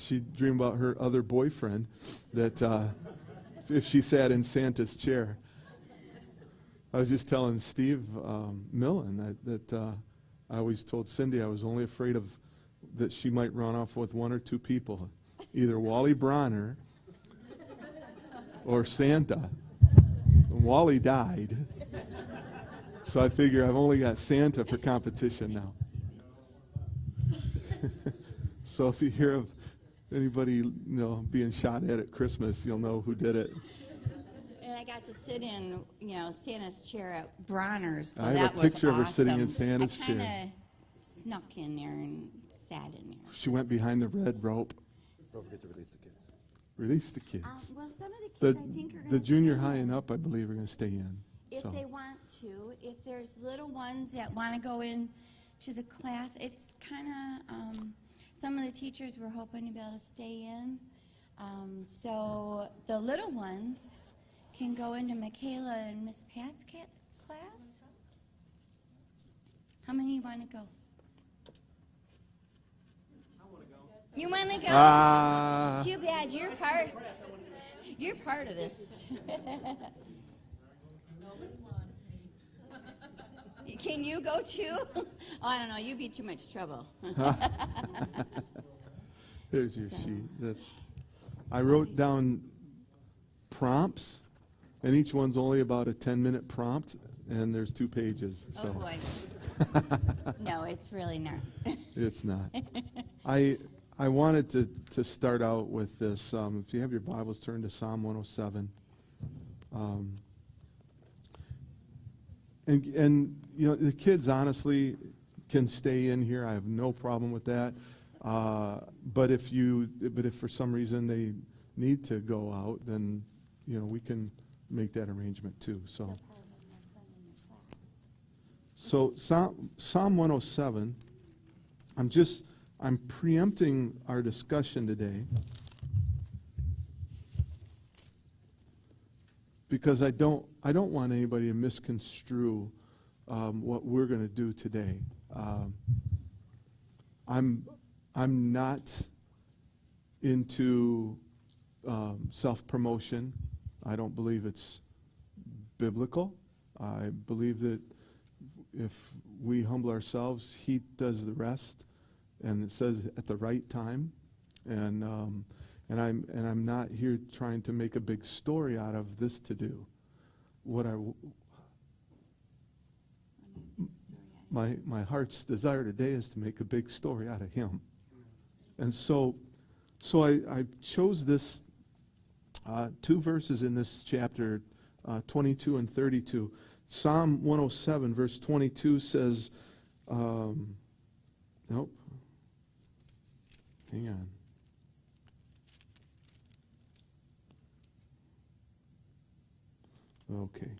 she'd dream about her other boyfriend that if she sat in Santa's chair. I was just telling Steve Millen that I always told Cindy I was only afraid of that she might run off with one or two people, either Wally Bronner or Santa. And Wally died, so I figure I've only got Santa for competition now. So if you hear of anybody being shot at Christmas, you'll know who did it. And I got to sit in, Santa's chair at Bronner's, so I have that a was picture of her awesome. sitting in Santa's I chair. kind of snuck in there and sat in there. She went behind the red rope. Don't forget to release the kids. Release the kids. Well, some of The, the kids I think are going to the junior high and up, I believe, are going to stay in. if So they want to. If there's little ones that want to go in to the class, it's kind of, some of the teachers were hoping to be able to stay in. So the little ones can go into Michaela and Miss Pat's class. How many want to go? You want to go? Too bad. You're part of this. Can you go too? Oh, I don't know. You'd be too much trouble. here's your sheet. I wrote down prompts, and each one's only about a 10-minute prompt, and there's 2 pages. Oh, So boy. No, it's really not. it's not. I wanted to start out with this. If you have your Bibles, turn to Psalm 107. And the kids honestly can stay in here. I have no problem with that. But if for some reason they need to go out, then we can make that arrangement too. So Psalm 107. I'm preempting our discussion today because I don't want anybody to misconstrue what we're going to do today. I'm not into self-promotion. I don't believe it's biblical. I believe that if we humble ourselves, He does the rest, and it says at the right time. And I'm not here trying to make a big story out of this to do. My heart's desire today is to make a big story out of Him. And so I chose this 2 verses in this chapter, 22 and 32. Psalm 107, verse 22 says, nope, hang on. Okay.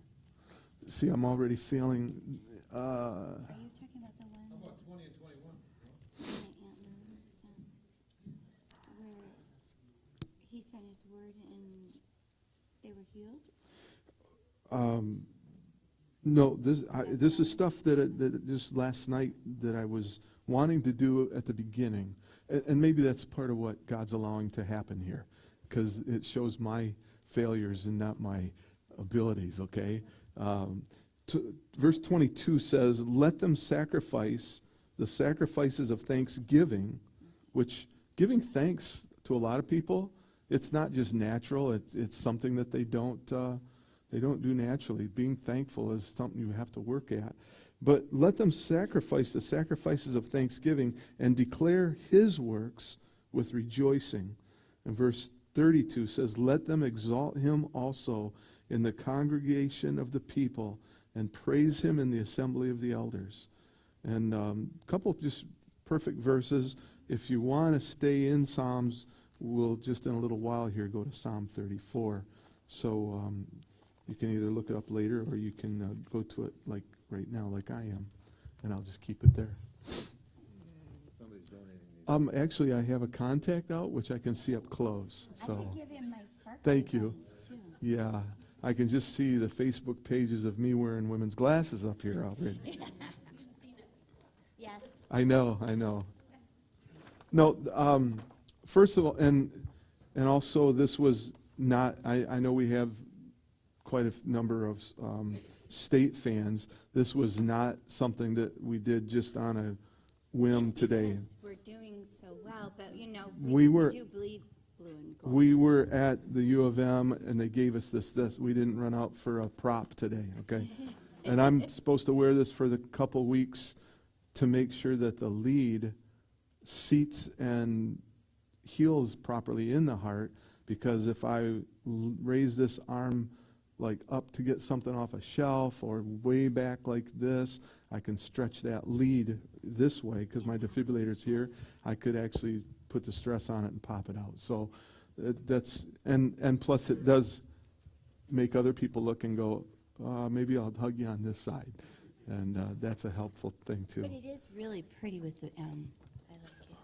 See, I'm already feeling... Are you talking about the one? How about 20 and 21? Where He sent His word and they were healed? No, this is stuff that just last night that I was wanting to do at the beginning. And maybe that's part of what God's allowing to happen here, because it shows my failures and not my abilities, okay? Verse 22 says, let them sacrifice the sacrifices of thanksgiving, which giving thanks to a lot of people, it's not just natural, it's something that they don't do naturally. Being thankful is something you have to work at. But let them sacrifice the sacrifices of thanksgiving and declare His works with rejoicing. And verse 32 says, let them exalt Him also in the congregation of the people and praise Him in the assembly of the elders. And a couple just perfect verses. If you want to stay in Psalms, we'll just in a little while here go to Psalm 34. So you can either look it up later or you can go to it like right now, like I am, and I'll just keep it there. Somebody's donating these. Actually, I have a contact out, which I can see up close. I So could give him my sparkly thank you. ones, too. Yeah, I can just see the Facebook pages of me wearing women's glasses up here already. Yes. I know. No, first of all, and also this was not, I know we have quite a number of state fans. This was not something that we did just on a whim Just today. because we're doing so well, but We were- do bleed blue and gold. We were at the U of M, and they gave us this. We didn't run out for a prop today, okay? And I'm supposed to wear this for the couple weeks to make sure that the lead seats and heals properly in the heart, because if I raise this arm like up to get something off a shelf or way back like this, I can stretch that lead this way because my defibrillator's here. I could actually put the stress on it and pop it out. So that's, and plus it does make other people look and go, maybe I'll hug you on this side. And that's a helpful thing too. But it is really pretty with the M. I like it.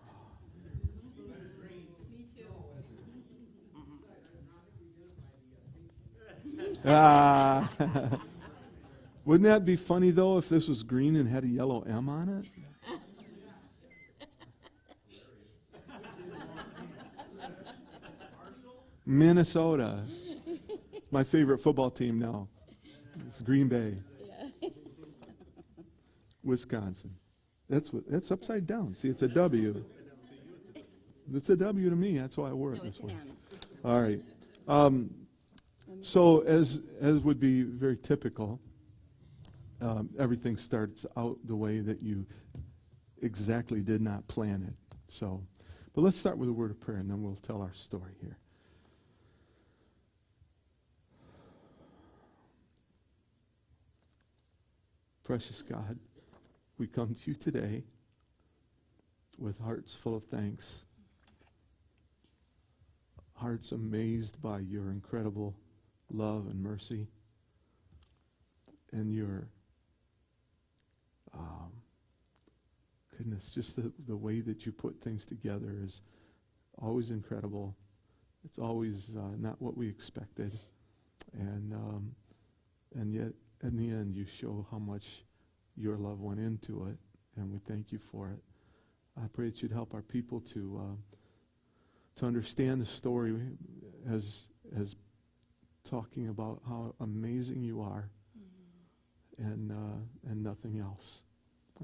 Ah. Wouldn't that be funny though if this was green and had a yellow M on it? Minnesota. My favorite football team now. It's Green Bay. Wisconsin. That's upside down. See, it's a W. It's a W to me. That's why I wore it No, this it's an way. M. All right. So as would be very typical, everything starts out the way that you exactly did not plan it. So, but let's start with a word of prayer, and then we'll tell our story here. Precious God, we come to you today with hearts full of thanks, hearts amazed by your incredible love and mercy, and your goodness, just the way that you put things together is always incredible. It's always not what we expected, and yet in the end you show how much your love went into it, and we thank you for it. I pray that you'd help our people to understand the story as talking about how amazing you are, and nothing else.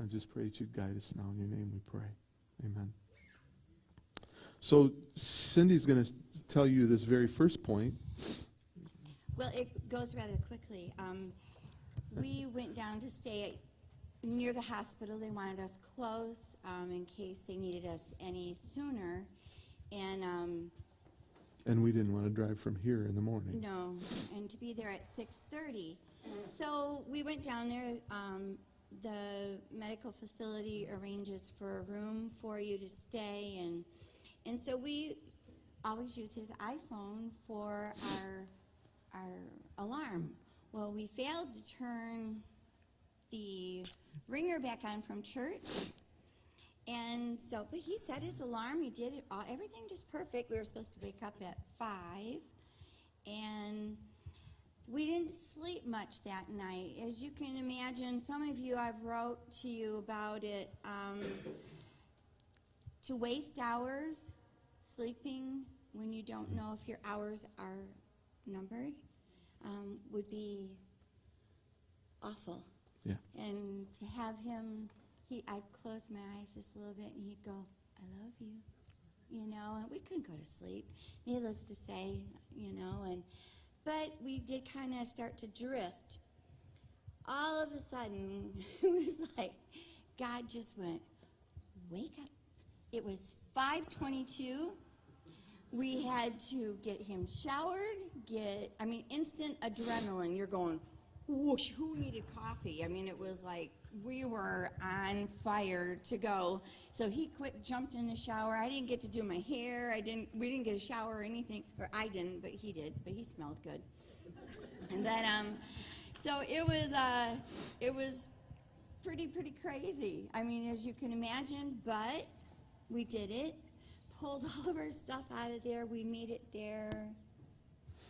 I just pray that you'd guide us now. In your name we pray. Amen. So Cindy's going to tell you this very first point. Well, it goes rather quickly. We went down to stay near the hospital. They wanted us close in case they needed us any sooner. And And we didn't want to drive from here in the morning. no, and to be there at 6:30. So we went down there. The medical facility arranges for a room for you to stay, and so we always use his iPhone for our alarm. Well, we failed to turn the ringer back on from church, and so, but he set his alarm. He did it all, everything just perfect. We were supposed to wake up at 5, and we didn't sleep much that night. As you can imagine, some of you, I've wrote to you about it, to waste hours sleeping when you don't know if your hours are numbered would be awful. Yeah. And to have him, I'd close my eyes just a little bit and he'd go, I love you, and we couldn't go to sleep. Needless to say, but we did kind of start to drift. All of a sudden, it was like God just went, wake up. It was 5:22. We had to get him showered, instant adrenaline. You're going, whoosh, who needed coffee? It was like we were on fire to go. So he quick jumped in the shower. I didn't get to do my hair. We didn't get a shower or anything. Or I didn't, but he did. But he smelled good. And then, so it was pretty crazy. As you can imagine, but we did it. Pulled all of our stuff out of there. We made it there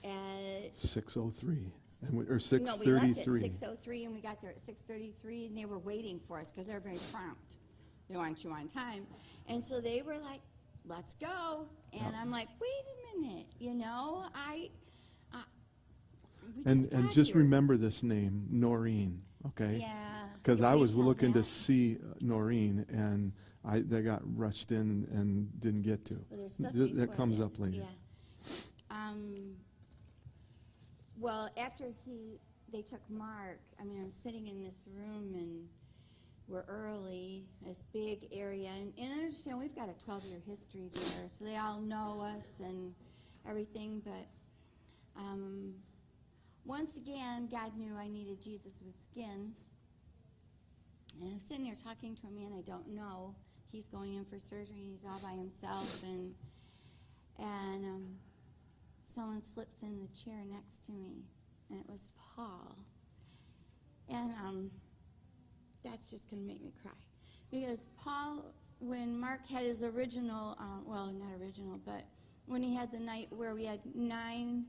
at 6:03 or No, 6:33. we left at 6:03, and we got there at 6:33, and they were waiting for us because they're very prompt. They want you on time. And so they were like, let's go. And I'm like, wait a minute, we And got just here. remember this name, Noreen, okay? Yeah. Because You I want me was to tell looking to that? see Noreen, and they got rushed in and didn't get to. Well, there's stuff That before comes that. up later. Yeah. Well, after they took Mark, I'm sitting in this room and we're early, this big area, and understand we've got a 12-year history there, so they all know us and everything, but once again, God knew I needed Jesus with skin. And I'm sitting there talking to a man I don't know. He's going in for surgery, and he's all by himself, and someone slips in the chair next to me, and it was Paul. And that's just going to make me cry. Because Paul, when Mark had his original, well, not original, but when he had the night where we had nine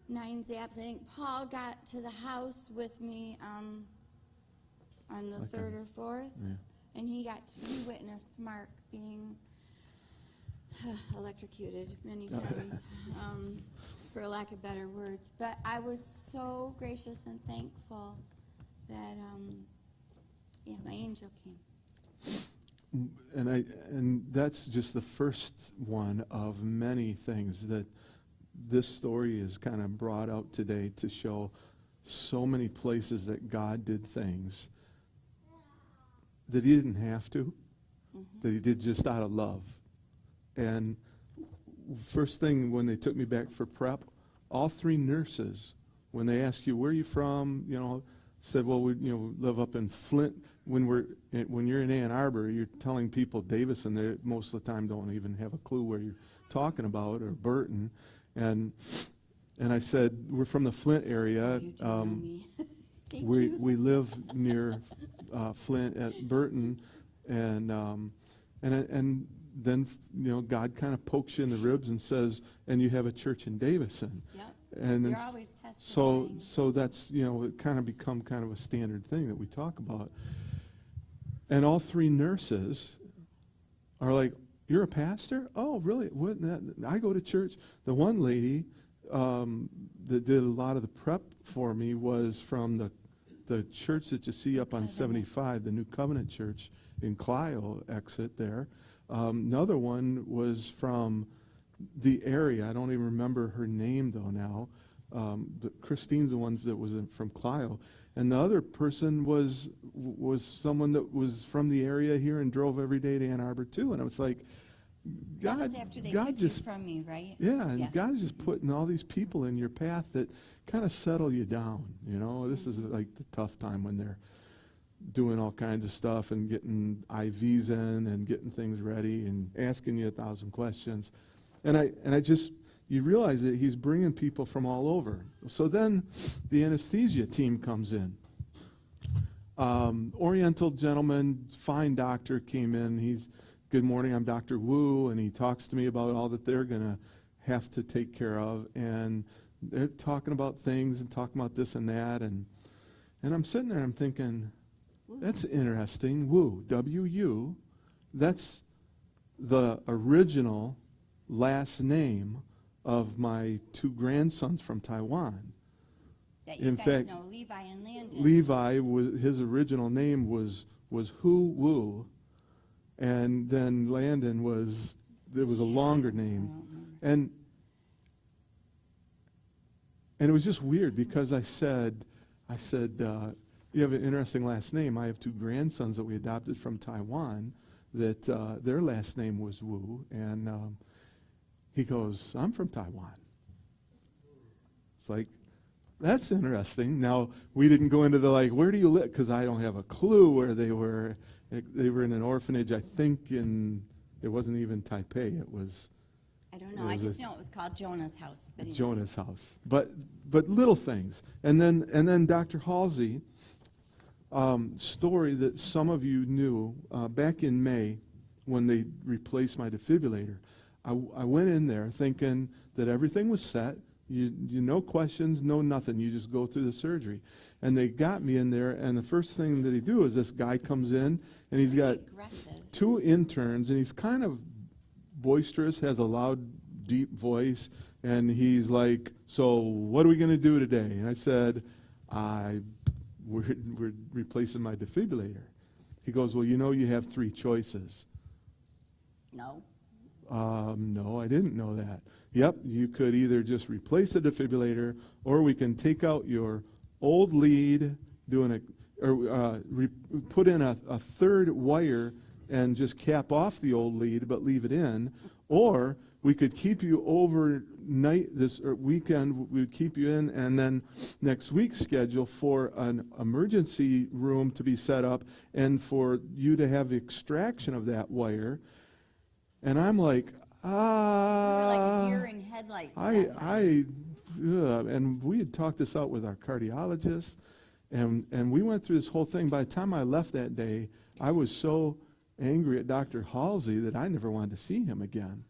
zaps, I think Paul got to the house with me on the Okay. third or fourth, Yeah. and he witnessed Mark being electrocuted many times, for lack of better words. But I was so gracious and thankful that, my angel came. And that's just the first one of many things that this story is kind of brought out today to show so many places that God did things that he didn't have to, that he did just out of love. And first thing, when they took me back for prep, all three nurses, when they ask you, where are you from, said, well, we live up in Flint. When you're in Ann Arbor, you're telling people Davison, they most of the time don't even have a clue where you're talking about, or Burton. And I said, we're from the Flint area. You do know me. Thank We you. we live near Flint at Burton, and then God kind of pokes you in the ribs and says, and you have a church in Davison. Yep. And You're it's- always testifying. so that's it kind of become kind of a standard thing that we talk about. And all three nurses are like, you're a pastor? Oh, really? What? I go to church. The one lady that did a lot of the prep for me was from the church that you see up on Covenant. 75, the New Covenant Church in Clio exit there. Another one was from the area. I don't even remember her name, though, now. Christine's the one that was from Clio. And the other person was someone that was from the area here and drove every day to Ann Arbor, too. And I was like, That God, was after they God took just, you from me, right? yeah, and Yeah. God's just putting all these people in your path that kind of settle you down. This is like the tough time when they're doing all kinds of stuff and getting IVs in and getting things ready and asking you 1,000 questions. And I just, you realize that he's bringing people from all over. So then the anesthesia team comes in. Oriental gentleman, fine doctor, came in. He's, good morning, I'm Dr. Wu, and he talks to me about all that they're going to have to take care of. And they're talking about things and talking about this and that. And I'm sitting there, I'm thinking, that's interesting. Wu, W-U, that's the original last name of my two grandsons from Taiwan. That you in guys fact, know, Levi and Landon. Levi, his original name was Hu Wu, and then Landon there was a longer name. And it was just weird because I said, you have an interesting last name. I have two grandsons that we adopted from Taiwan that their last name was Wu. And he goes, I'm from Taiwan. It's like, that's interesting. Now, we didn't go into the where do you live? Because I don't have a clue where they were. They were in an orphanage, I think, it wasn't even Taipei. It was I don't know. It I was just a- know it was called Jonah's house. But anyways. Jonah's house. But little things. And then Dr. Halsey, story that some of you knew, back in May when they replaced my defibrillator, I went in there thinking that everything was set. You no questions, no nothing. You just go through the surgery. And they got me in there, and the first thing that they do is this guy comes in, and he's got Aggressive. two interns, and he's kind of boisterous, has a loud, deep voice, and he's like, "So what are we going to do today?" And I said, we're replacing my defibrillator." He goes, "Well, you have 3 choices." No. No, I didn't know that. Yep, you could either just replace the defibrillator, or we can take out your old lead, put in a 3rd wire and just cap off the old lead, but leave it in, or we could keep you overnight this weekend. We'd keep you in, and then next week schedule for an emergency room to be set up, and for you to have extraction of that wire. And I'm like, We were like deer in headlights that time. And we had talked this out with our cardiologist, and we went through this whole thing. By the time I left that day, I was so angry at Dr. Halsey that I never wanted to see him again.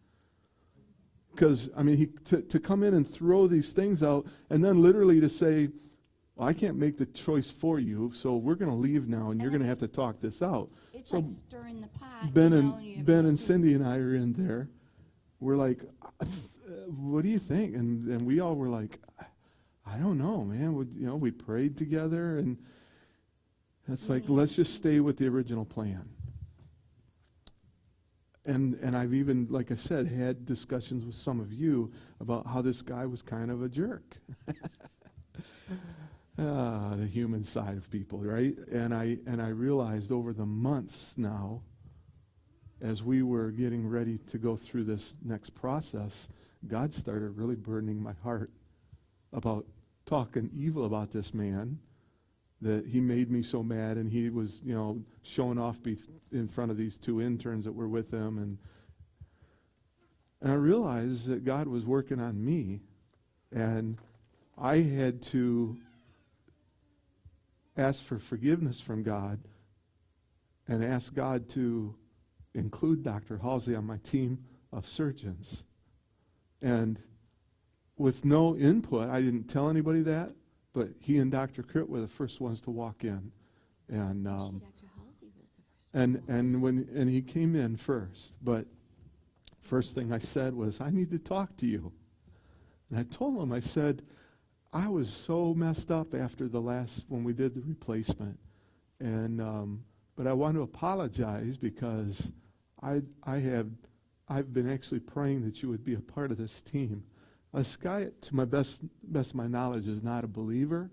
Because, to come in and throw these things out, and then literally to say, "Well, I can't make the choice for you, so we're going to leave now, and you're going to have to talk this out." It's So like stirring the pot. Ben you and know, you have Ben to- and Cindy and I are in there. We're like, "What do you think?" And we all were like, "I don't know, man." We prayed together, and it's like, let's just stay with the original plan. And I've even, like I said, had discussions with some of you about how this guy was kind of a jerk. The human side of people, right? And I realized over the months now, as we were getting ready to go through this next process, God started really burdening my heart about talking evil about this man, that he made me so mad, and he was, showing off in front of these 2 interns that were with him. And I realized that God was working on me, and I had to ask for forgiveness from God and ask God to include Dr. Halsey on my team of surgeons. And with no input, I didn't tell anybody that, but he and Dr. Critt were the first ones to walk in. And Actually, Dr. Halsey was the first one. and he came in first, but first thing I said was, "I need to talk to you." And I told him, I said, "I was so messed up after when we did the replacement, and but I want to apologize because I've been actually praying that you would be a part of this team." This guy, to my best of my knowledge, is not a believer,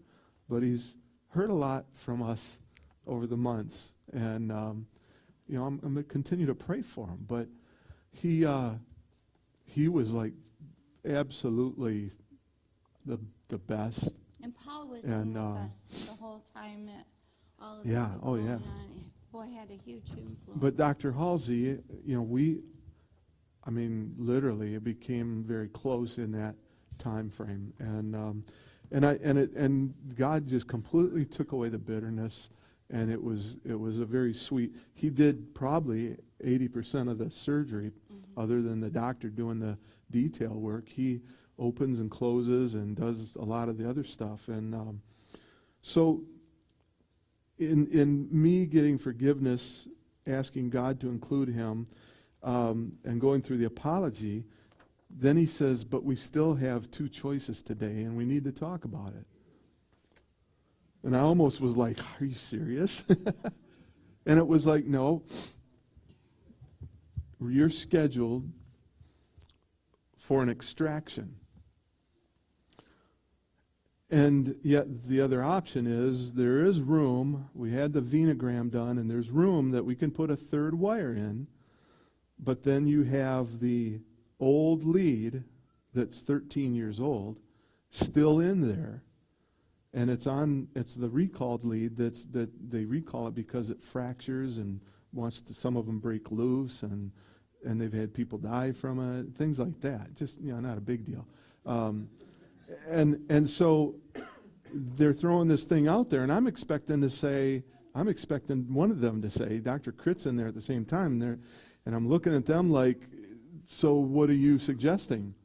but he's heard a lot from us over the months, and I'm going to continue to pray for him. But he was like absolutely the best. And Paul was And, in with us the whole time that all of Yeah, this was oh, going yeah. on. Boy, had a huge influence. But Dr. Halsey, literally, it became very close in that time frame, and God just completely took away the bitterness, and it was a very sweet. He did probably 80% of the surgery, other than the doctor doing the detail work. He opens and closes and does a lot of the other stuff, and so in me getting forgiveness, asking God to include him, and going through the apology, then he says, "But we still have 2 choices today, and we need to talk about it." And I almost was like, "Are you serious?" And it was like, "No, you're scheduled for an extraction. And yet the other option is there is room. We had the venogram done, and there's room that we can put a 3rd wire in, but then you have the old lead that's 13 years old still in there, and it's the recalled lead that they recall it because it fractures and some of them break loose, and they've had people die from it, things like that. Just, not a big deal. And so they're throwing this thing out there, and I'm expecting one of them to say, Dr. Critt's in there at the same time, and I'm looking at them like, "So what are you suggesting?"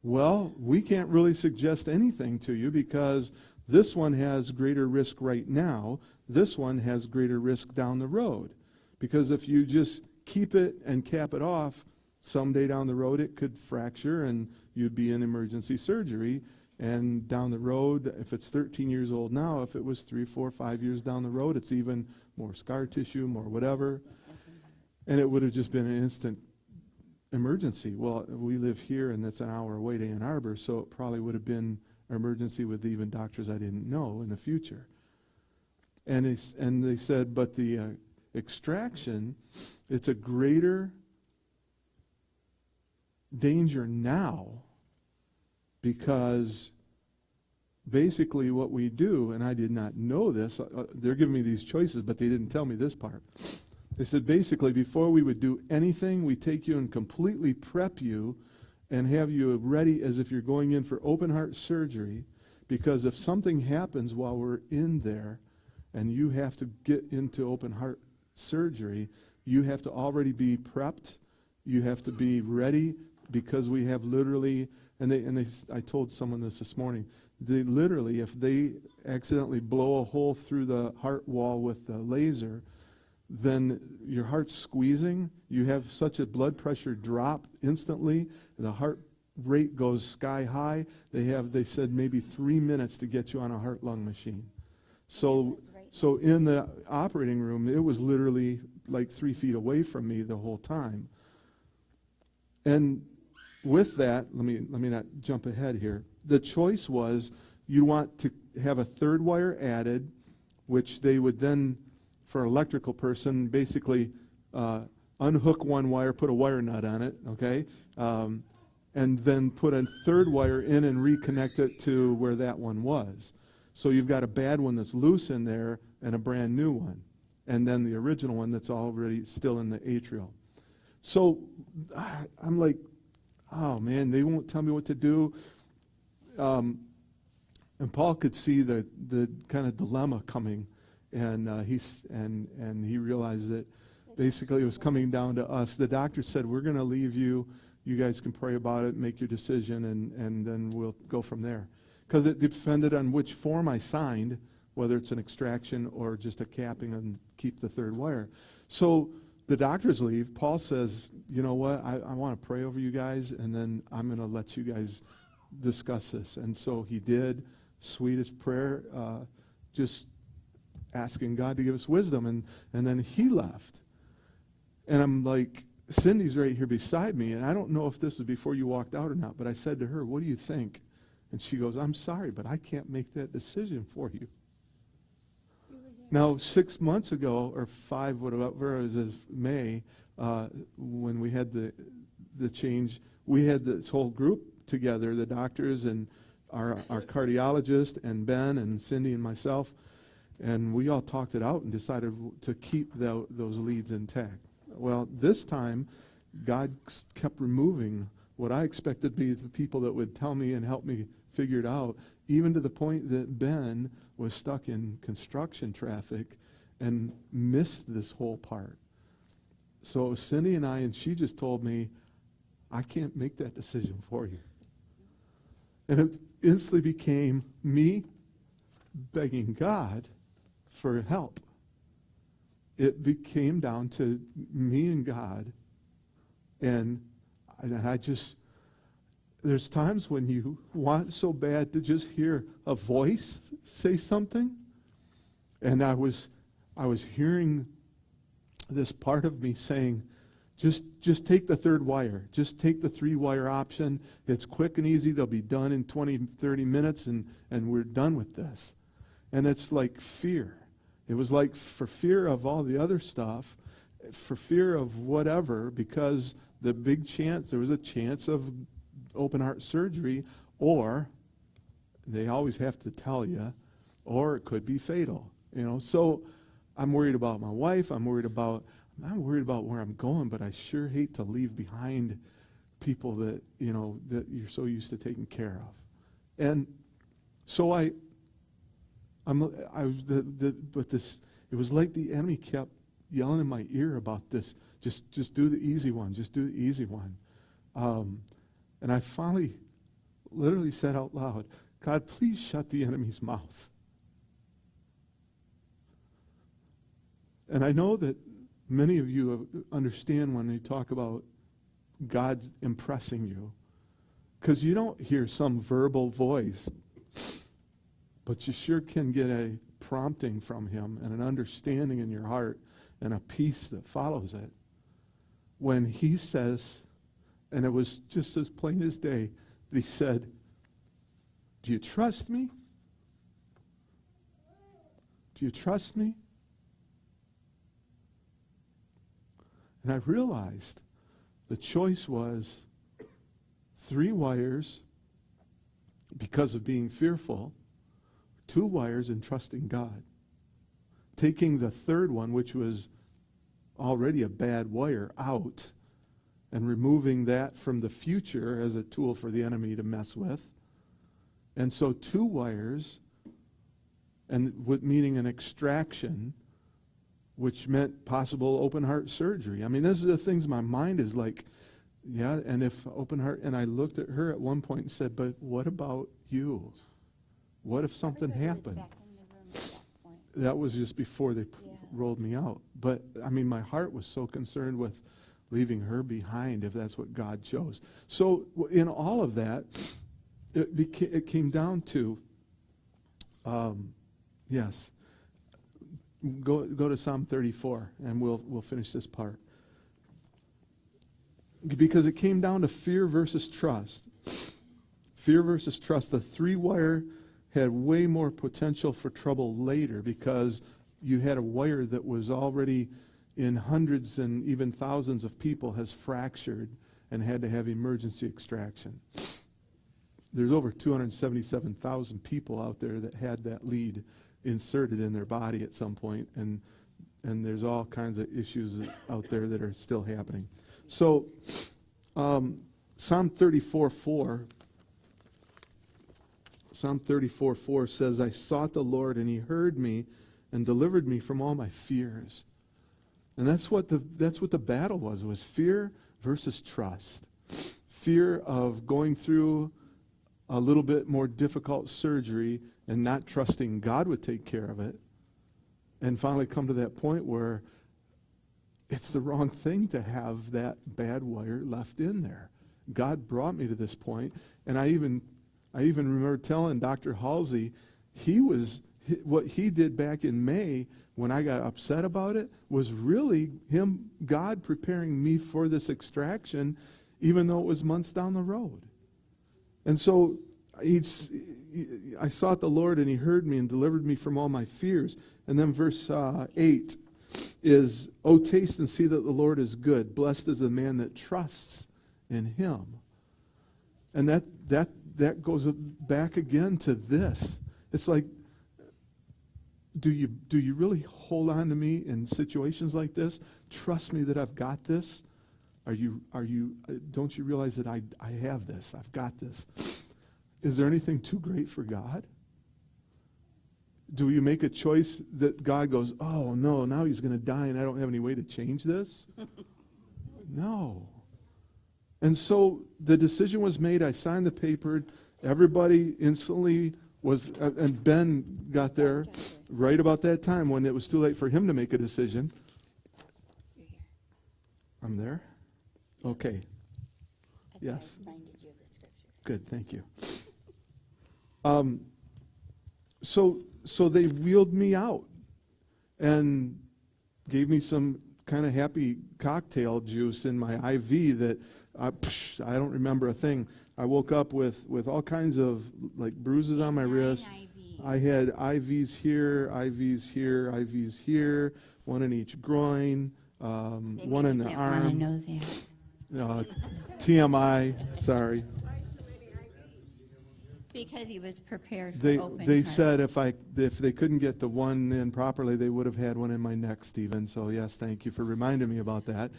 "Well, we can't really suggest anything to you because this one has greater risk right now. This one has greater risk down the road. Because if you just keep it and cap it off, Someday down the road, it could fracture and you'd be in emergency surgery. And down the road, if it's 13 years old now, if it was 3, 4, 5 years down the road, it's even more scar tissue, more whatever. And it would have just been an instant emergency. Well, we live here and it's an hour away to Ann Arbor, so it probably would have been an emergency with even doctors I didn't know in the future. And they said, but the extraction, it's a greater danger now, because basically what we do, and I did not know this, they're giving me these choices, but they didn't tell me this part. They said basically before we would do anything, we take you and completely prep you and have you ready as if you're going in for open heart surgery, because if something happens while we're in there and you have to get into open heart surgery, you have to already be prepped, you have to be ready, because we have literally, I told someone this morning, they literally, if they accidentally blow a hole through the heart wall with the laser, then your heart's squeezing, you have such a blood pressure drop instantly, the heart rate goes sky high. They said maybe 3 minutes to get you on a heart-lung machine. So in the operating room, it was literally like 3 feet away from me the whole time. And with that, let me not jump ahead here. The choice was you want to have a third wire added, which they would then, for an electrical person, basically unhook one wire, put a wire nut on it, okay? And then put a third wire in and reconnect it to where that one was. So you've got a bad one that's loose in there and a brand new one. And then the original one that's already still in the atrial. So I'm like, oh man, they won't tell me what to do. And Paul could see the kind of dilemma coming, and he realized that basically it was coming down to us. The doctor said, we're going to leave you. You guys can pray about it, make your decision, and then we'll go from there. Because it depended on which form I signed, whether it's an extraction or just a capping and keep the third wire. So the doctors leave. Paul says, you know what, I want to pray over you guys, and then I'm going to let you guys discuss this. And so he did. Sweetest prayer, just asking God to give us wisdom. And then he left. And I'm like, Cindy's right here beside me, and I don't know if this is before you walked out or not, but I said to her, what do you think? And she goes, I'm sorry, but I can't make that decision for you. Now, 6 months ago, or 5, whatever it was, May, when we had the change, we had this whole group together, the doctors and our cardiologist and Ben and Cindy and myself, and we all talked it out and decided to keep those leads intact. Well, this time, God kept removing what I expected to be the people that would tell me and help me figure it out, even to the point that Ben was stuck in construction traffic and missed this whole part. So it was Cindy and I, and she just told me, I can't make that decision for you. And it instantly became me begging God for help. It became down to me and God, and I just, there's times when you want so bad to just hear a voice say something, and I was hearing this part of me saying, just take the third wire, just take the 3-wire option, it's quick and easy, they'll be done in 20, 30 minutes, and we're done with this. And it's like fear. It was like for fear of all the other stuff, for fear of whatever, because the big chance, there was a chance of open heart surgery, or they always have to tell you, or it could be fatal. So I'm worried about my wife, I'm worried about where I'm going, but I sure hate to leave behind people that, that you're so used to taking care of. And so it was like the enemy kept yelling in my ear about this. Just do the easy one. Just do the easy one. And I finally literally said out loud, God, please shut the enemy's mouth. And I know that many of you understand when you talk about God's impressing you. Because you don't hear some verbal voice, but you sure can get a prompting from him and an understanding in your heart and a peace that follows it. When he says, and it was just as plain as day, that he said, do you trust me? Do you trust me? And I realized the choice was 3 wires because of being fearful, 2 wires in trusting God. Taking the third one, which was already a bad wire, out and removing that from the future as a tool for the enemy to mess with. And so 2 wires, and meaning an extraction, which meant possible open heart surgery. I mean, these are the things my mind is like, yeah, and if open heart, and I looked at her at one point and said, but what about you? What if something Everybody was happened? back in the room at that point. That was just before they Yeah. rolled me out. But, I mean, my heart was so concerned with leaving her behind if that's what God chose. So in all of that, it came down to, yes, go to Psalm 34, and we'll finish this part. Because it came down to fear versus trust. Fear versus trust. The 3-wire had way more potential for trouble later because you had a wire that was already in hundreds and even thousands of people has fractured and had to have emergency extraction. There's over 277,000 people out there that had that lead inserted in their body at some point, and there's all kinds of issues out there that are still happening. So, Psalm 34:4 says, I sought the Lord, and he heard me and delivered me from all my fears. And that's what the battle was fear versus trust. Fear of going through a little bit more difficult surgery and not trusting God would take care of it, and finally come to that point where it's the wrong thing to have that bad wire left in there. God brought me to this point, and I even remember telling Dr. Halsey, what he did back in May when I got upset about it was really God preparing me for this extraction, even though it was months down the road. And so I sought the Lord, and he heard me and delivered me from all my fears. And then verse 8 is, O taste and see that the Lord is good. Blessed is the man that trusts in him. And that goes back again to this. It's like, do you really hold on to me in situations like this? Trust me that I've got this? Don't you realize that I have this? I've got this. Is there anything too great for God? Do you make a choice that God goes, oh no, now he's going to die and I don't have any way to change this? No. And so the decision was made. I signed the paper. Everybody instantly was, and Ben got there right about that time when it was too late for him to make a decision. You're here. I'm there? Okay. That's why Yes. I reminded you of the scripture. Good, thank you. So they wheeled me out and gave me some kind of happy cocktail juice in my IV that I don't remember a thing. I woke up with all kinds of like bruises on my 9 wrist. IVs. I had IVs here, IVs here, IVs here, one in each groin, They one in the didn't want to arm. know that. TMI, sorry. Because he was prepared for They open heart. said if they couldn't get the one in properly, they would have had one in my neck, Stephen. So yes, thank you for reminding me about that.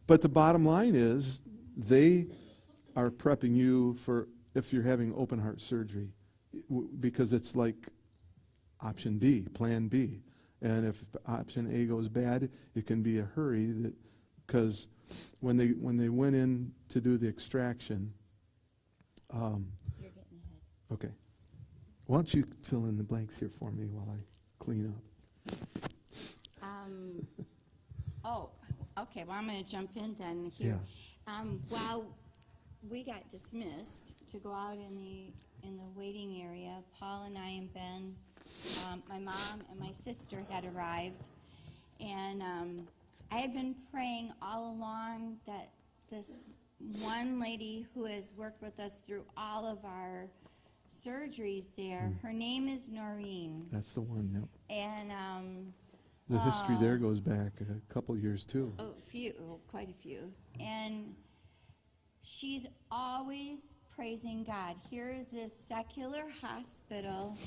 But the bottom line is, they are prepping you for if you're having open heart surgery, because it's like option B, plan B. And if option A goes bad, it can be a hurry, because when they went in to do the extraction, You're getting ahead. okay. Why don't you fill in the blanks here for me while I clean up? Oh, Okay, well, I'm going to jump in then here. While we got dismissed to go out in the waiting area, Paul and I and Ben, my mom and my sister had arrived, and I had been praying all along that this one lady who has worked with us through all of our surgeries there, her name is Noreen, That's the one, yep. and The history there goes back a couple years, too. quite a few. And she's always praising God. Here is this secular hospital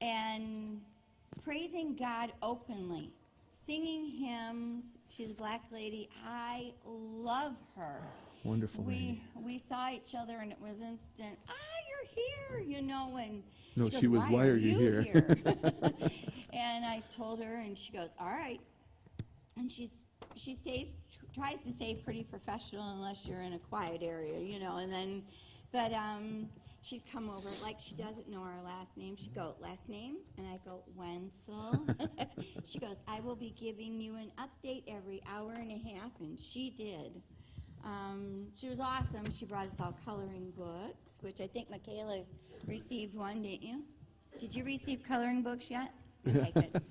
and praising God openly, singing hymns. She's a black lady. I love her. Wonderful lady. We saw each other and it was instant, you're here, and No, goes, she was, why are you here? And I told her, and she goes, all right. And she tries to stay pretty professional unless you're in a quiet area, and then, but she'd come over, like she doesn't know our last name. She'd go, last name? And I go, Wenzel. She goes, I will be giving you an update every hour and a half, and she did. She was awesome. She brought us all coloring books, which I think Michaela received one, didn't you? Did you receive coloring books yet? Okay, good.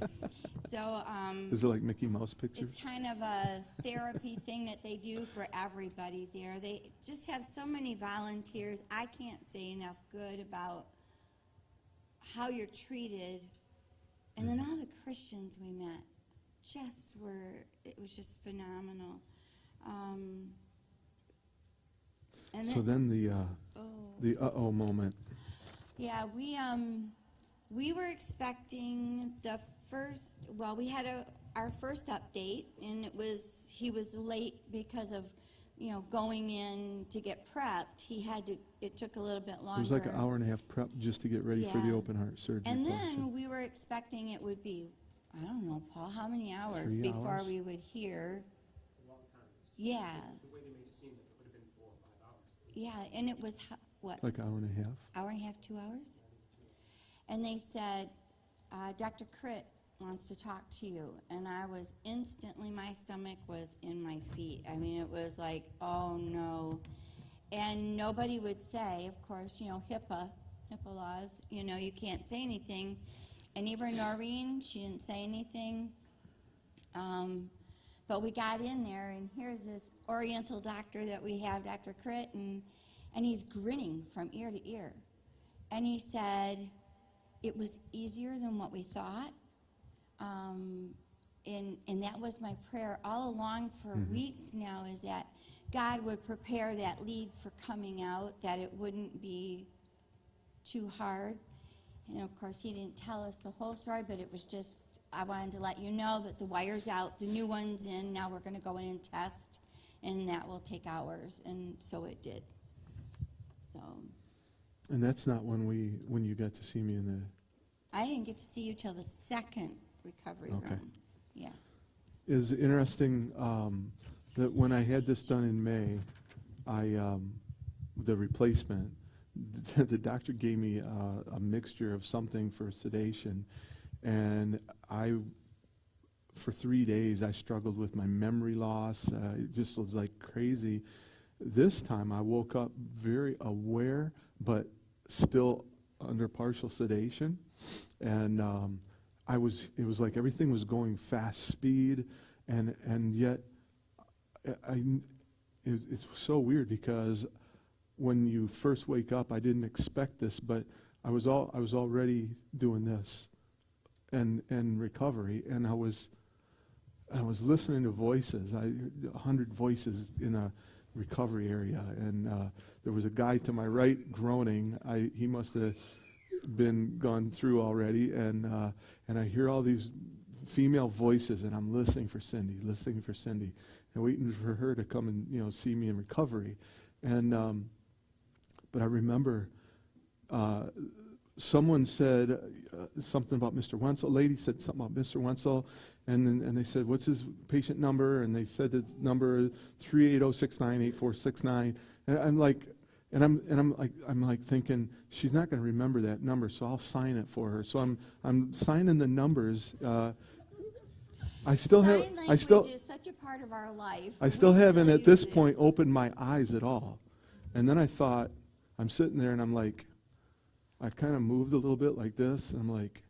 So, Is it like Mickey Mouse pictures? it's kind of a therapy thing that they do for everybody there. They just have so many volunteers. I can't say enough good about how you're treated. And then all the Christians we met it was just phenomenal. And So then the uh-oh moment. yeah, we were expecting we had our first update, and he was late because of, going in to get prepped. It took a little bit longer. It was like an hour and a half prep just to get ready for the Yeah. open heart surgery. And portion. then we were expecting it would be, I don't know, Paul, how many hours 3 before hours? we would hear? A long time. Yeah, The way they made it seem that it would have been 4 or 5 hours. yeah, and it was, what, Like an hour and a half. hour and a half, 2 hours? And they said, Dr. Critt wants to talk to you. And I was instantly, my stomach was in my feet. I mean, it was like, oh no. And nobody would say, of course, HIPAA laws, you can't say anything. And even Noreen, she didn't say anything. But we got in there, and here's this Oriental doctor that we have, Dr. Critt, and he's grinning from ear to ear. And he said, it was easier than what we thought. And that was my prayer all along for weeks now, is that God would prepare that lead for coming out, that it wouldn't be too hard. And of course, he didn't tell us the whole story, but it was just, I wanted to let you know that the wire's out, the new one's in, now we're going to go in and test, and that will take hours. And so it did. So And that's not when you got to see me in the... I didn't get to see you till the second recovery Okay. room. Yeah. Is interesting that when I had this done in May, the replacement, the doctor gave me a mixture of something for sedation, and for 3 days, I struggled with my memory loss. It just was like crazy. This time, I woke up very aware, but still under partial sedation, and it was like everything was going fast speed, and yet it's so weird because when you first wake up, I didn't expect this, but I was already doing this and recovery, and I was listening to voices. 100 voices in a recovery area, and there was a guy to my right groaning. He must have been gone through already, and I hear all these female voices, and I'm listening for Cindy, and waiting for her to come and see me in recovery, and but I remember someone said something about Mr. Wenzel. A lady said something about Mr. Wenzel, and they said, "What's his patient number?" And they said the number 380698469, and I'm like. And I'm like thinking she's not going to remember that number, so I'll sign it for her. So I'm signing the numbers. I still Sign have, language is such a part of our life. I still We haven't at use this it. point opened my eyes at all. And then I thought, I'm sitting there and I'm like, I kind of moved a little bit like this, and I'm like,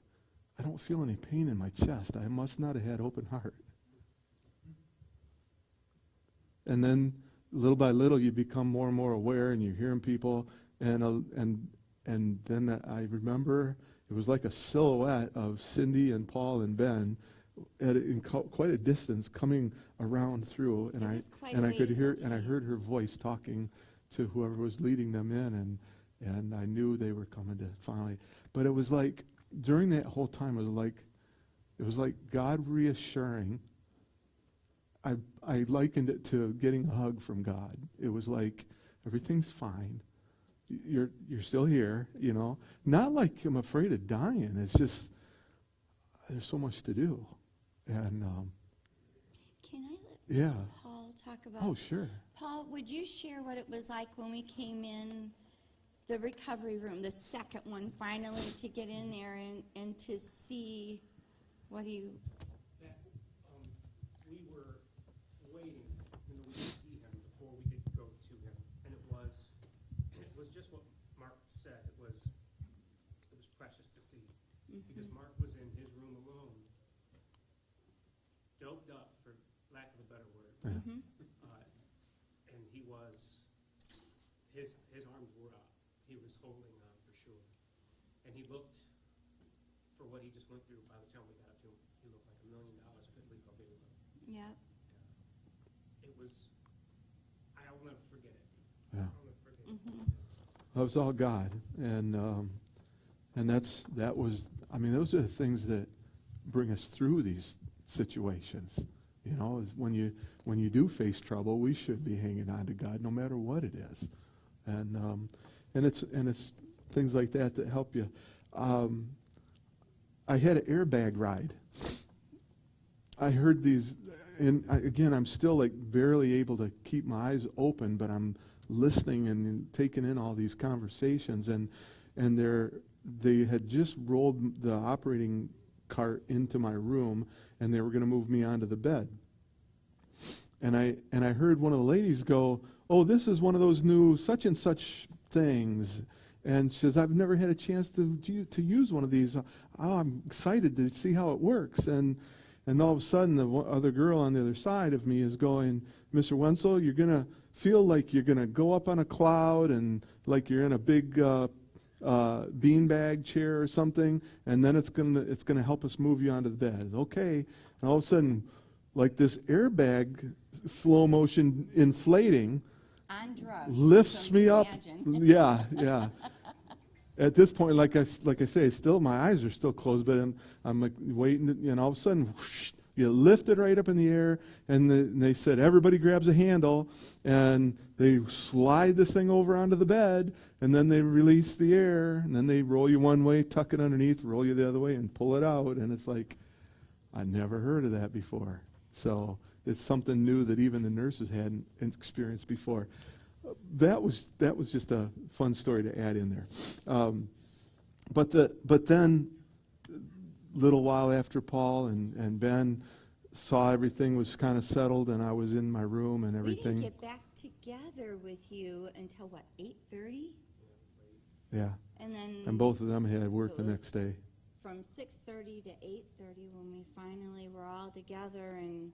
I don't feel any pain in my chest. I must not have had open heart. And then little by little you become more and more aware, and you're hearing people, and then I remember it was like a silhouette of Cindy and Paul and Ben quite a distance coming around through, and It I was quite and a I could ways hear to and I you. heard her voice talking to whoever was leading them in, and I knew they were coming to finally. But it was like during that whole time it was like God reassuring. I likened it to getting a hug from God. It was like everything's fine. You're still here, you know. Not like I'm afraid of dying. It's just there's so much to do, and Can I let yeah. Paul talk about? Oh, sure. Paul, would you share what it was like when we came in the recovery room, the second one, finally to get in there and to see what he? That, we were waiting, we could see him before we could go to him. And it was just what Mark said. It was precious to see. Because Mark was in his room alone, doped up, for lack of a better word. Yeah. And he was, his arms were up. He was holding on for sure. And he looked, for what he just went through, by the time we got up to him, he looked like $1 million. I couldn't believe how big he was. Yeah. It was, I'll never forget it. Yeah. I'll never forget it. That was all God, and that was. I mean, those are the things that bring us through these situations. You know, is when you do face trouble, we should be hanging on to God no matter what it is, and it's things like that that help you. I had an airbag ride. I heard these, and again, I'm still like barely able to keep my eyes open, but I'm listening and taking in all these conversations, and they had just rolled the operating cart into my room, and they were going to move me onto the bed. And I heard one of the ladies go, "Oh, this is one of those new such and such things." And she says, "I've never had a chance to use one of these. Oh, I'm excited to see how it works." And all of a sudden, the other girl on the other side of me is going, "Mr. Wenzel, you're going to feel like you're going to go up on a cloud and like you're in a big beanbag chair or something, and then it's going to help us move you onto the bed." Okay. And all of a sudden, like this airbag, slow motion inflating, On drugs. lifts so me you up. imagine. Yeah. At this point, like I say, still my eyes are still closed, but I'm like waiting, and all of a sudden, whoosh, you lift it right up in the air, and they said everybody grabs a handle, and they slide this thing over onto the bed, and then they release the air, and then they roll you one way, tuck it underneath, roll you the other way, and pull it out, and it's like, I never heard of that before. So it's something new that even the nurses hadn't experienced before. That was just a fun story to add in there. But then, little while after Paul and Ben saw everything was kind of settled, and I was in my room and We everything. didn't get back together with you until what, 8:30? Yeah, And then and both of them had work So the it was- next day. from 6:30 to 8:30 when we finally were all together, and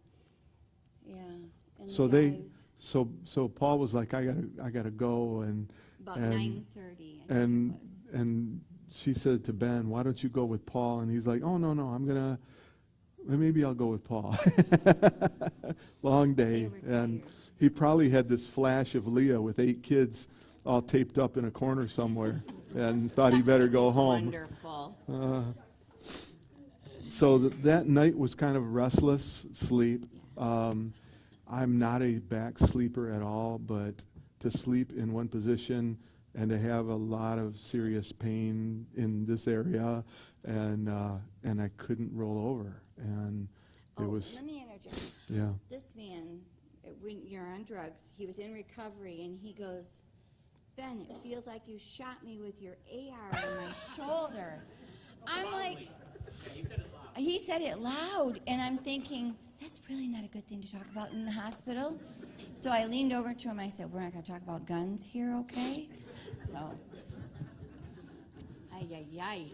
yeah. And So the guys, so Paul was like, I gotta go, and about and 9:30, I think and it was. and she said to Ben, "Why don't you go with Paul?" And he's like, "Oh, no, maybe I'll go with Paul." Long day, They were and tired. he probably had this flash of Leah with 8 kids all taped up in a corner somewhere, and thought he better go It was home. Wonderful. So that night was kind of restless sleep. I'm not a back sleeper at all, but to sleep in one position and to have a lot of serious pain in this area, and I couldn't roll over, and it Oh, was, let me interject. yeah. This man, when you're on drugs, he was in recovery, and he goes, "Ben, it feels like you shot me with your AR in my shoulder." I'm like, Yeah, he said it loud. he said it loud, and I'm thinking, that's really not a good thing to talk about in the hospital. So I leaned over to him, I said, we're not going to talk about guns here, okay? So, ay, ay, ay.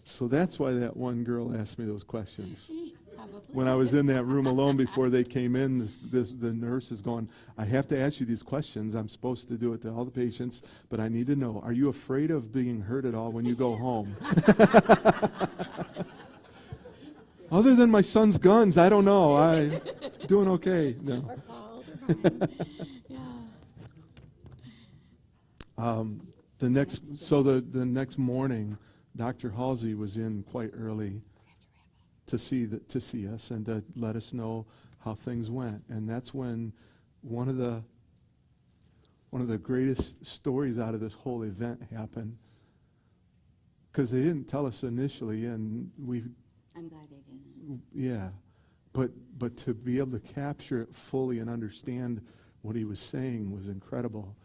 So that's why that one girl asked me those questions. Probably. When I was in that room alone before they came in, the nurse is going, I have to ask you these questions. I'm supposed to do it to all the patients, but I need to know, are you afraid of being hurt at all when you go home? Other than my son's guns, I don't know. I'm doing okay. No. The next morning, Dr. Halsey was in quite early to see us and to let us know how things went. And that's when one of the greatest stories out of this whole event happened. Because they didn't tell us initially, and I'm glad they didn't. yeah, but to be able to capture it fully and understand what he was saying was incredible.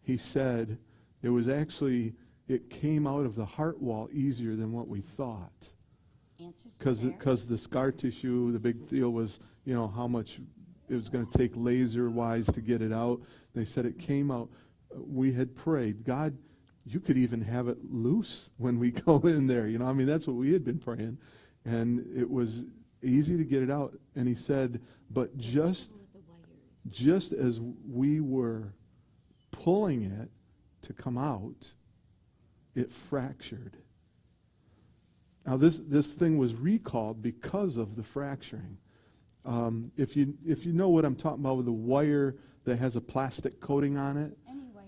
He said it came out of the heart wall easier than what we thought. Because the scar tissue, the big deal was, how much it was going to take laser-wise to get it out. They said it came out. We had prayed, God, you could even have it loose when we go in there. That's what we had been praying. And it was easy to get it out. And he said, but just as we were pulling it to come out, it fractured. Now this thing was recalled because of the fracturing. If you know what I'm talking about with the wire that has a plastic coating on it, Any wire.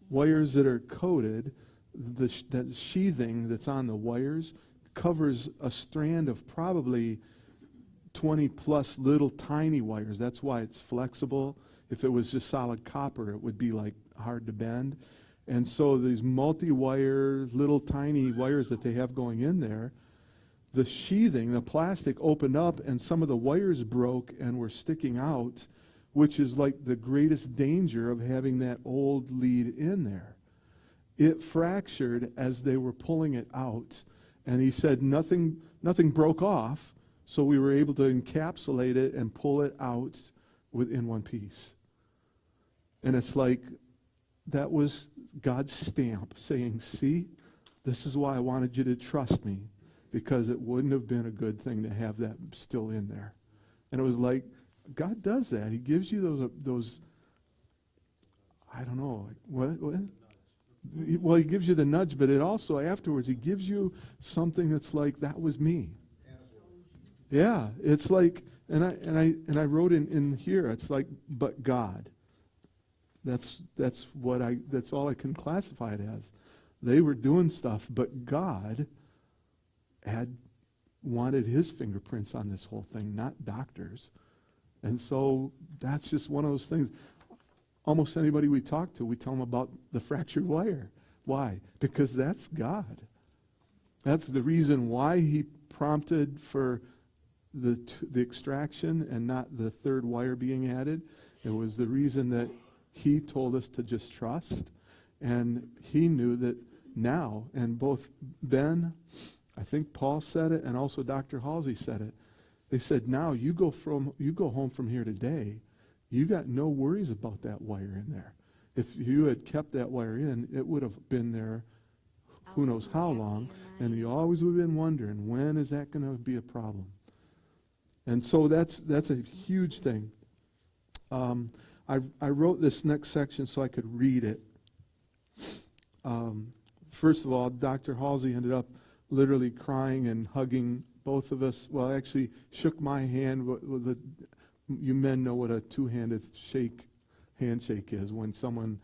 wires that are coated, that sheathing that's on the wires covers a strand of probably 20 plus little tiny wires. That's why it's flexible. If it was just solid copper, it would be like hard to bend. And so these multi-wire, little tiny wires that they have going in there, the sheathing, the plastic opened up and some of the wires broke and were sticking out, which is like the greatest danger of having that old lead in there. It fractured as they were pulling it out. And he said nothing broke off, so we were able to encapsulate it and pull it out within one piece. And it's like that was God's stamp saying, see, this is why I wanted you to trust me, because it wouldn't have been a good thing to have that still in there. And it was like, God does that. He gives you those I don't know, what? Well, he gives you the nudge, but it also, afterwards, he gives you something that's like, that was me. Yeah, it's like, and I wrote in here, it's like, but God. That's all I can classify it as. They were doing stuff, but God had wanted his fingerprints on this whole thing, not doctors. And so that's just one of those things. Almost anybody we talk to, we tell them about the fractured wire. Why? Because that's God. That's the reason why he prompted for the extraction and not the third wire being added. It was the reason that he told us to just trust. And he knew that now, and both Ben, I think Paul said it, and also Dr. Halsey said it. They said, now you go home from here today, you got no worries about that wire in there. If you had kept that wire in, it would have been there who knows how long, and you always would have been wondering, when is that going to be a problem? And so that's a huge thing. I wrote this next section so I could read it. First of all, Dr. Halsey ended up literally crying and hugging both of us. Well, actually shook my hand. You men know what a two-handed handshake is. When someone,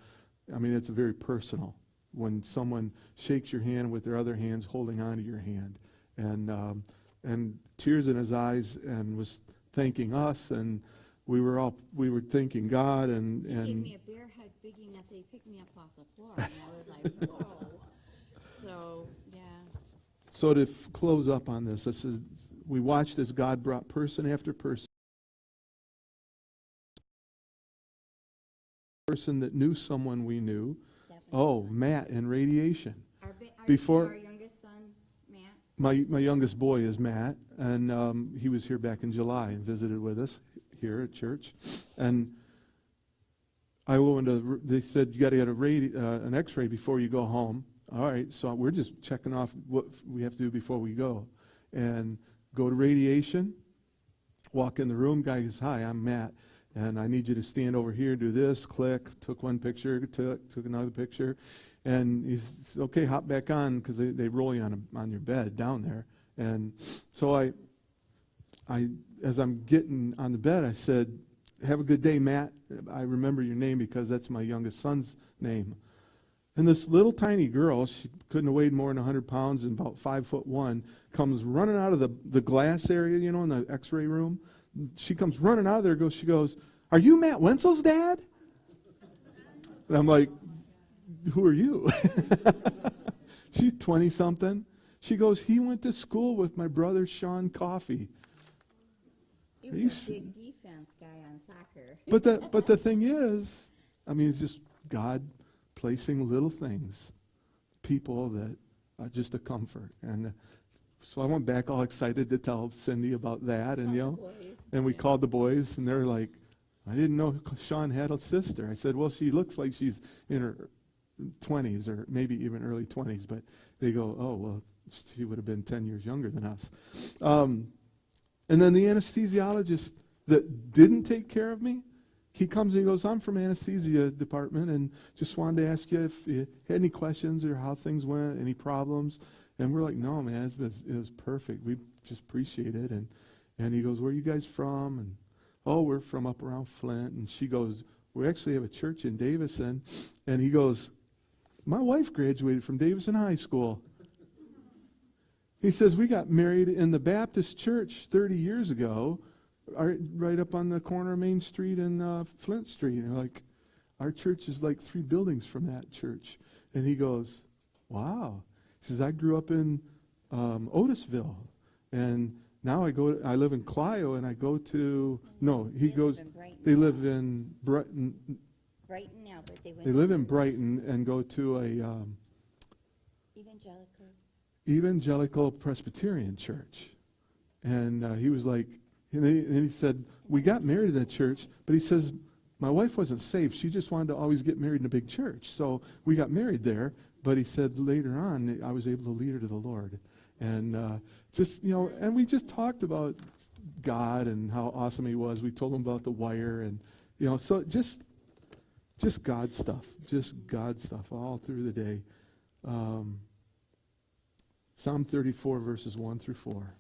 it's very personal. When someone shakes your hand with their other hands holding onto your hand. And tears in his eyes, and was thanking us, and we were thanking God, and He gave me a bear hug big enough that he picked me up off the floor, and I was like, whoa. So, yeah. So to close up on this is, we watched as God brought person after person that knew someone we knew. That was Oh, Matt in radiation. our before- our youngest son, Matt, my youngest boy is Matt, and he was here back in July and visited with us here at church. And they said, you got to get an x-ray before you go home. All right, so we're just checking off what we have to do before we go. And go to radiation, walk in the room, guy goes, hi, I'm Matt, and I need you to stand over here, do this, click, took one picture, took another picture. And he said, okay, hop back on, because they roll you on your bed down there. And so I, as I'm getting on the bed, I said, have a good day, Matt. I remember your name because that's my youngest son's name. And this little tiny girl, she couldn't have weighed more than 100 pounds and about 5'1", comes running out of the glass area, you know, in the x-ray room. She comes running out of there, she goes, are you Matt Wenzel's dad? And I'm like, who are you? She's 20-something. She goes, he went to school with my brother Sean Coffey. He was a big defense guy on soccer. But the thing is, I mean, it's just God placing little things, people that are just a comfort. And so I went back all excited to tell Cindy about that, and and we called the boys, and they're like, I didn't know Sean had a sister. I said, well, she looks like she's in her 20s or maybe even early 20s, but they go, oh, well, she would have been 10 years younger than us. And then the anesthesiologist that didn't take care of me, he comes and he goes, I'm from anesthesia department and just wanted to ask you if you had any questions or how things went, any problems. And we're like, no, man, it was perfect. We just appreciate it. And he goes, where are you guys from? And, oh, we're from up around Flint. And she goes, we actually have a church in Davison. And he goes, my wife graduated from Davison High School. He says, we got married in the Baptist church 30 years ago, right up on the corner of Main Street and Flint Street. And like, our church is like 3 buildings from that church. And he goes, wow. He says, I grew up in Otisville. And now I live in Clio, and I go to, no, he goes, they live in Brighton. Brighton now, but They live in Brighton and go to a Evangelical Presbyterian church. And he was like, and he said, we got married in the church, but he says, my wife wasn't saved. She just wanted to always get married in a big church. So we got married there, but he said later on, I was able to lead her to the Lord. And just, you know, and we just talked about God and how awesome he was. We told him about the wire and, you know, so just God stuff all through the day. Psalm 34, verses 1 through 4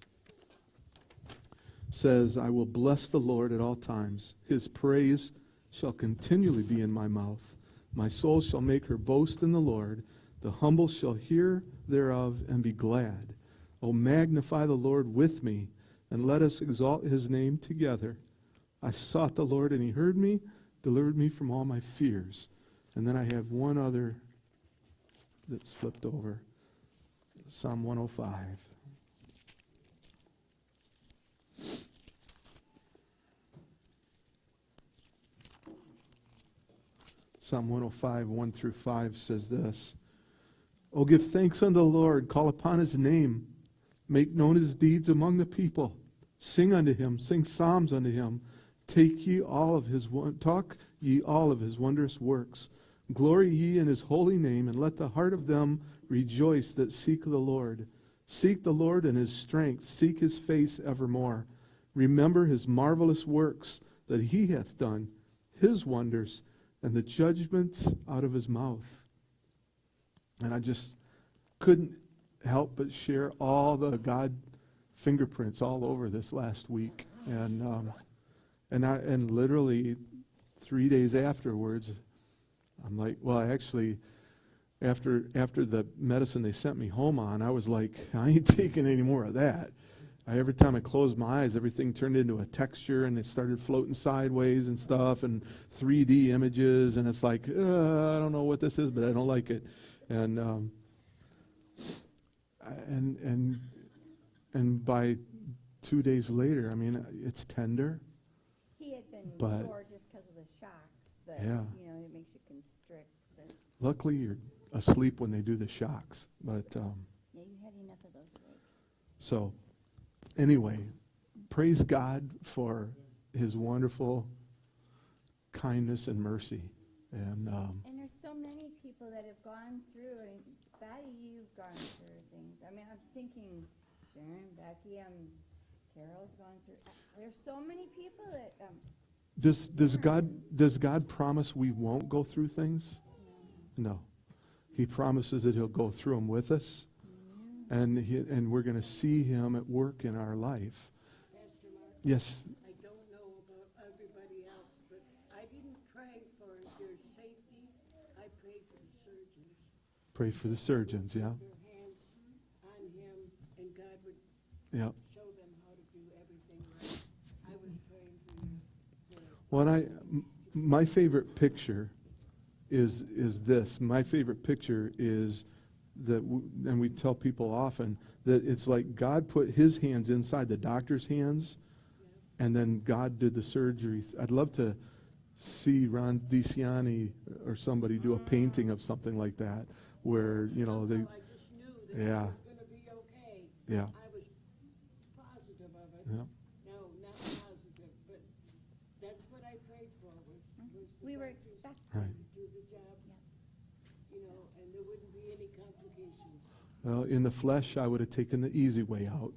says, I will bless the Lord at all times. His praise shall continually be in my mouth. My soul shall make her boast in the Lord. The humble shall hear thereof and be glad. O magnify the Lord with me, and let us exalt his name together. I sought the Lord, and he heard me, delivered me from all my fears. And then I have one other that's flipped over. Psalm 105. Psalm 105, 1 through 5 says this. Oh, give thanks unto the Lord, call upon his name, make known his deeds among the people. Sing unto him, sing psalms unto him. Talk ye all of his wondrous works. Glory ye in his holy name, and let the heart of them rejoice that seek the Lord. Seek the Lord in his strength, seek his face evermore. Remember his marvelous works that he hath done, his wonders, and the judgments out of his mouth. And I just couldn't help but share all the God fingerprints all over this last week. And literally 3 days afterwards, I'm like, well, actually, after the medicine they sent me home on, I was like, I ain't taking any more of that. Every time I closed my eyes, everything turned into a texture, and it started floating sideways and stuff, and 3D images, and it's like, I don't know what this is, but I don't like it. And by 2 days later, I mean, it's tender. He had been But- sore just because of the shocks, but, Yeah. you know, it makes you constrict. But, Luckily, you're asleep when they do the shocks. But yeah, you had enough of those awake. So, anyway, praise God for his wonderful kindness and mercy. And And there's so many people that have gone through, and Betty, you've gone through things. I mean, I'm thinking Sharon, Becky, Carol's gone through. There's so many people that, does God promise we won't go through things? No. He promises that he'll go through them with us, and we're going to see him at work in our life. Pastor Mark, Yes, I don't know about everybody else, but I didn't pray for their safety. I prayed for the surgeons. pray for the surgeons, yeah. Their hands on him, and God would Yeah. show them how to do everything right. I was praying for you. Well, my favorite picture is this. My favorite picture is that, and we tell people often, that it's like God put his hands inside the doctor's hands, and then God did the surgery. I'd love to see Ron DiCiani or somebody do a painting of something like that, where, they, Somehow I just knew that Yeah. it was going to be okay. yeah, I was positive of it. yeah. No, not positive, but that's what I prayed for was the we were doctors expecting. Right. to do the job, and there wouldn't be any complications. Well, in the flesh, I would have taken the easy way out.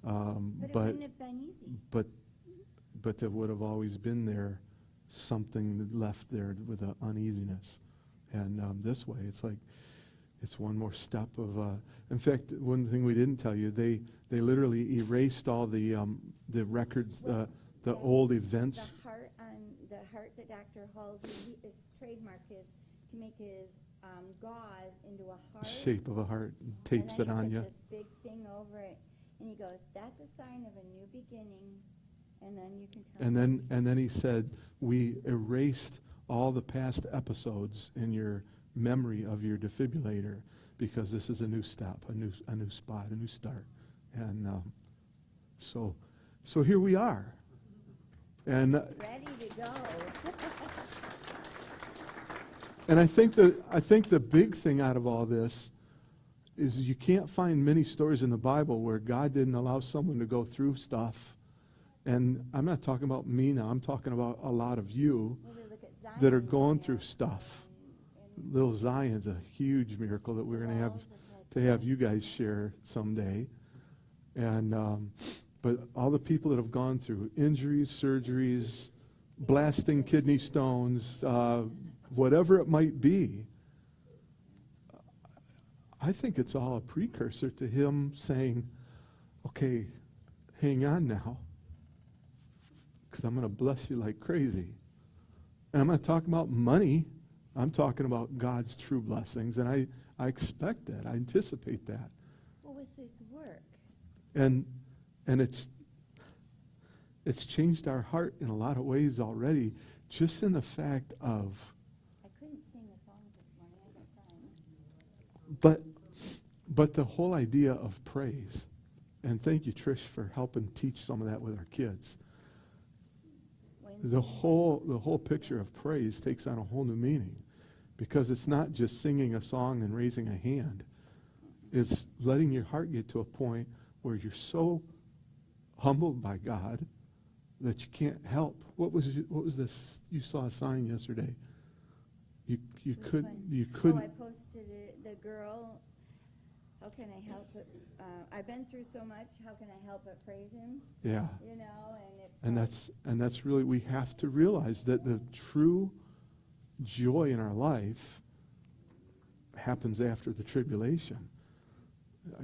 But it wouldn't have been easy. But there would have always been there something left there with an uneasiness. And this way, it's like, it's one more step of, in fact, one thing we didn't tell you, they literally erased all the records, the old events. The heart that Dr. Halsey, its trademark is to make his gauze into a heart. Shape of a heart, tapes it And then on he you. puts this big thing over it, and he goes, that's a sign of a new beginning, and then you can tell. And then he said, we erased all the past episodes in your memory of your defibrillator, because this is a new step, a new spot, a new start. And so here we are. And Ready to go. and I think the big thing out of all this is you can't find many stories in the Bible where God didn't allow someone to go through stuff. And I'm not talking about me now. I'm talking about a lot of you Well, we look at Zion that are going through and- stuff. and Little Zion's a huge miracle that we're going to have walls had to have you guys share someday. And but all the people that have gone through injuries, surgeries, blasting kidney stones, whatever it might be, I think it's all a precursor to him saying, okay, hang on now, because I'm going to bless you like crazy. And I'm not talking about money. I'm talking about God's true blessings, and I expect that. I anticipate that. Well, with his work, And it's changed our heart in a lot of ways already, just in the fact of, I couldn't sing the songs this morning, I got time. but the whole idea of praise, and thank you, Trish, for helping teach some of that with our kids. The whole picture of praise takes on a whole new meaning, because it's not just singing a song and raising a hand. It's letting your heart get to a point where you're so humbled by God that you can't help. What was this? You saw a sign yesterday. You Which could one? you Oh, I couldn't. posted it, the girl, how can I help it? I've been through so much, how can I help but praise him? Yeah. You know, and it's And like, that's really, we have to realize that the true joy in our life happens after the tribulation.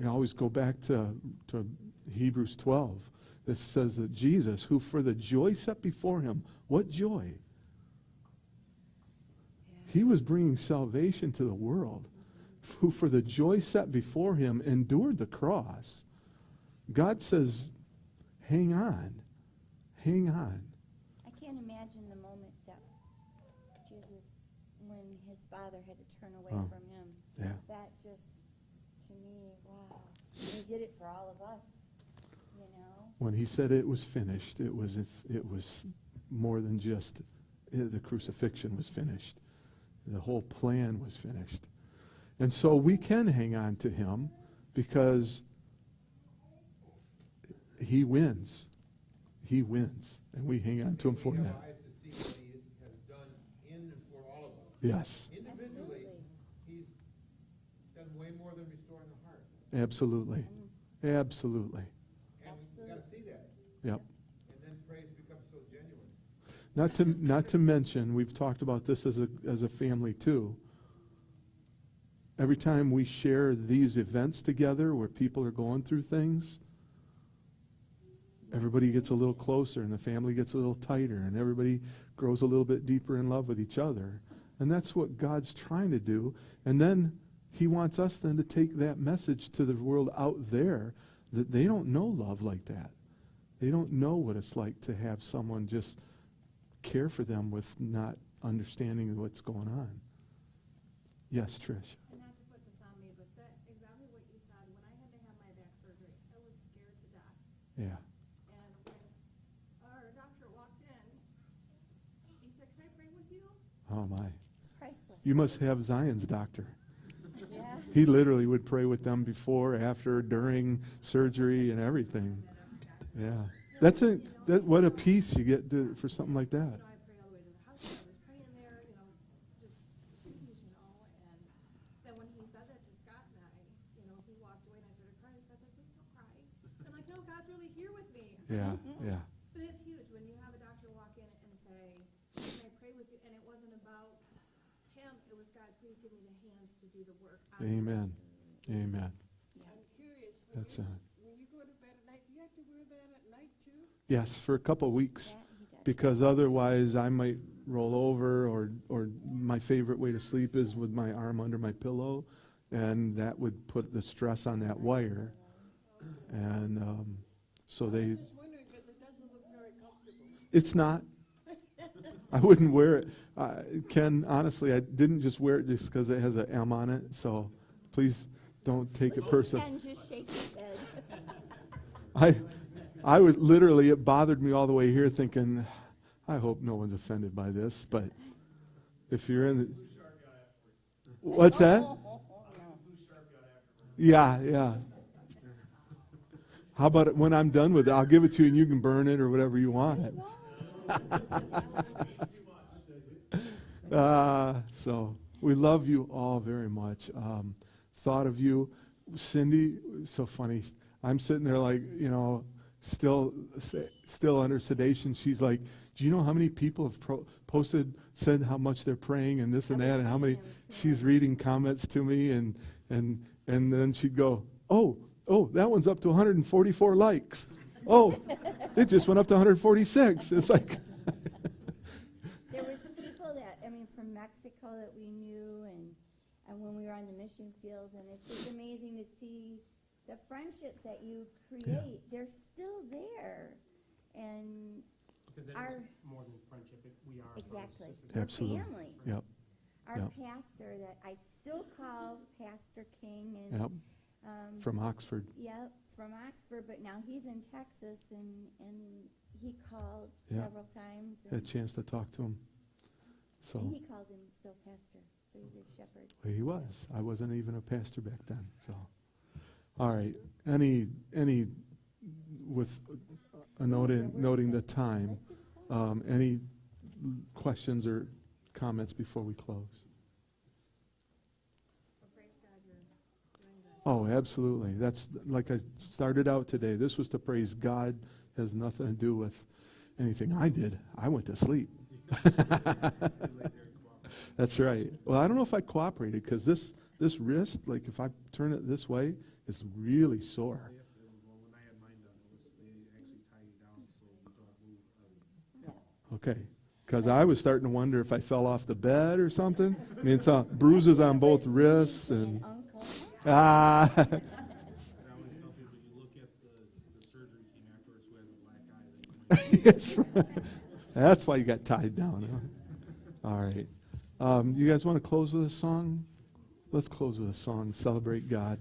I always go back to Hebrews 12. That says that Jesus, who for the joy set before him, what joy? He was bringing salvation to the world, who for the joy set before him endured the cross. God says, hang on, hang on. I can't imagine the moment that Jesus, when his father had to turn away Oh, from him. yeah. That just, to me, wow. He did it for all of us, you know? When he said it was finished, it was more than just the crucifixion was finished. The whole plan was finished. And so we can hang on to him because he wins. He wins. And we hang on to him for We have that. eyes to see what he has done in and for all of us. Yes, Individually, he's done way more than restoring the heart. absolutely. Absolutely. And we gotta see that. Yep. And then praise becomes so genuine. Not to mention, we've talked about this as a family too. Every time we share these events together where people are going through things, everybody gets a little closer and the family gets a little tighter and everybody grows a little bit deeper in love with each other. And that's what God's trying to do. And then he wants us then to take that message to the world out there that they don't know love like that. They don't know what it's like to have someone just care for them with not understanding what's going on. Yes, Trish. And not to put this on me, but that, exactly what you said, when I had to have my back surgery, I was scared to death. Yeah. And when our doctor walked in, he said, "Can I pray with you?" Oh my. It's priceless. You must have Zion's doctor. Yeah. He literally would pray with them before, after, during surgery and everything. Yeah. What a peace you get for something like that. You know, I prayed all the way to the house, I was praying there, you know, just please, you know, and then when he said that to Scott and I, you know, he walked away and I started crying, Scott's like, "Please don't cry." I'm like, "No, God's really here with me." Yeah, yeah. But it's huge when you have a doctor walk in and say, "Can I pray with you?" And it wasn't about him, it was, "God, please give me the hands to do the work." on this." Amen. Amen. I'm curious, That's when you go to bed at night, do you have to wear that at night too? Yes, for a couple of weeks. That he does. Because otherwise I might roll over or my favorite way to sleep is with my arm under my pillow. And that would put the stress on that wire. And so I they, was just wondering, because it doesn't look very comfortable. it's not. I wouldn't wear it. Ken, honestly, I didn't just wear it just because it has an M on it. So please don't take it personally. And just shake his head. I would literally, it bothered me all the way here thinking, I hope no one's offended by this, but if you're in the, what's that? Yeah, yeah. How about it when I'm done with it? I'll give it to you and you can burn it or whatever you want it. So we love you all very much. Thought of you, Cindy, so funny. I'm sitting there like, you know, still under sedation. She's like, "Do you know how many people have said how much they're praying and this and that, and how many?" She's reading comments to me, and then she'd go, "Oh, that one's up to 144 likes. Oh, it just went up to 146." It's like, There were some people that, I mean, from Mexico that we knew, and when we were on the mission field, and it's just amazing to see the friendships that you create. They're still there, and Because that Our- is more than friendship, we are brothers and exactly, sisters. we're Absolutely. family. yep, Our Yep. pastor that I still call Pastor King, and yep, from Oxford. Yep, from Oxford, but now he's in Texas, and he called Yeah. several times, Had a chance to talk to him. So and he calls him still pastor, so he's his shepherd. he was. I wasn't even a pastor back then. So, all right. Any with a noting the time. Let's do the song. Any questions or comments before we close? So praise God, you're doing this. Oh, absolutely. That's like I started out today. This was to praise God. Has nothing to do with anything I did. I went to sleep. That's right. Well, I don't know if I cooperated because this wrist, like if I turn it this way, it's really sore. When I had mine done, they actually tie you down so you don't move. Okay. Because I was starting to wonder if I fell off the bed or something. I mean, it's bruises on both wrists and Uncle. ah. I always tell people, you look at the surgery team afterwards who has a black eye, they It's right. That's why you got tied down. Huh? All right. You guys want to close with a song? Let's close with a song. Celebrate God.